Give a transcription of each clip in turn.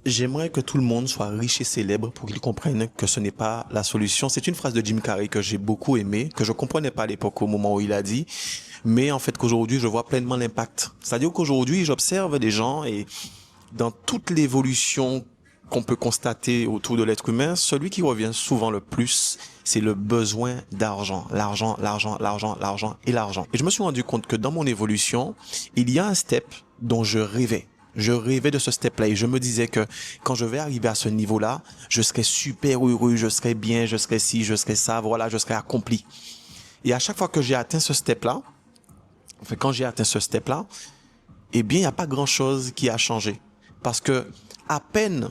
J'aimerais que tout le monde soit riche et célèbre pour qu'ils comprennent que ce n'est pas la solution. C'est une phrase de Jim Carrey que j'ai beaucoup aimée, que je comprenais pas à l'époque au moment où il a dit, mais en fait qu'aujourd'hui je vois pleinement l'impact. C'est-à-dire qu'aujourd'hui j'observe des gens et dans toute l'évolution qu'on peut constater autour de l'être humain, celui qui revient souvent le plus, c'est le besoin d'argent. L'argent, l'argent, l'argent, l'argent et l'argent. Et je me suis rendu compte que dans mon évolution, il y a un step dont je rêvais. Je rêvais de ce step-là et je me disais que quand je vais arriver à ce niveau-là, je serai super heureux, je serai bien, je serai ci, je serai ça, voilà, je serai accompli. Et à chaque fois que j'ai atteint ce step-là, enfin, quand j'ai atteint ce step-là, eh bien, il n'y a pas grand-chose qui a changé. Parce que à peine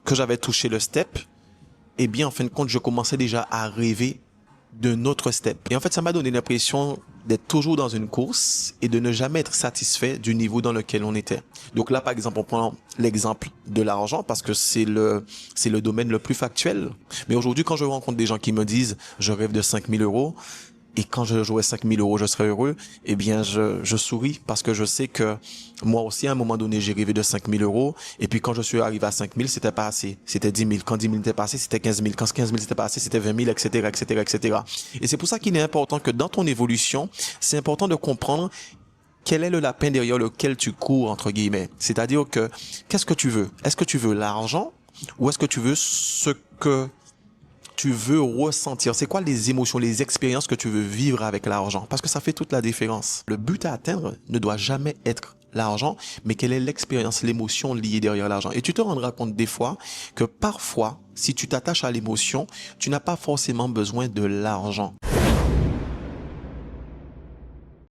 que j'avais touché le step, eh bien, en fin de compte, je commençais déjà à rêver d'un autre step. Et en fait, ça m'a donné l'impression d'être toujours dans une course et de ne jamais être satisfait du niveau dans lequel on était. Donc là, par exemple, on prend l'exemple de l'argent parce que c'est le domaine le plus factuel. Mais aujourd'hui, quand je rencontre des gens qui me disent « je rêve de 5 000 euros », et quand je jouais 5 000 euros, je serais heureux, eh bien, je souris parce que je sais que moi aussi, à un moment donné, j'ai rêvé de 5 000 euros. Et puis, quand je suis arrivé à 5 000, c'était pas assez. C'était 10 000. Quand 10 000 était passé, c'était 15 000. Quand 15 000 c'était pas assez, c'était 20 000, etc., etc., etc. Et c'est pour ça qu'il est important que dans ton évolution, c'est important de comprendre quel est le lapin derrière lequel tu cours, entre guillemets. C'est-à-dire que, qu'est-ce que tu veux? Est-ce que tu veux l'argent ou est-ce que tu veux ce que tu veux ressentir? C'est quoi les émotions, les expériences que tu veux vivre avec l'argent? Parce que ça fait toute la différence. Le but à atteindre ne doit jamais être l'argent, mais quelle est l'expérience, l'émotion liée derrière l'argent? Et tu te rendras compte des fois que parfois, si tu t'attaches à l'émotion, tu n'as pas forcément besoin de l'argent.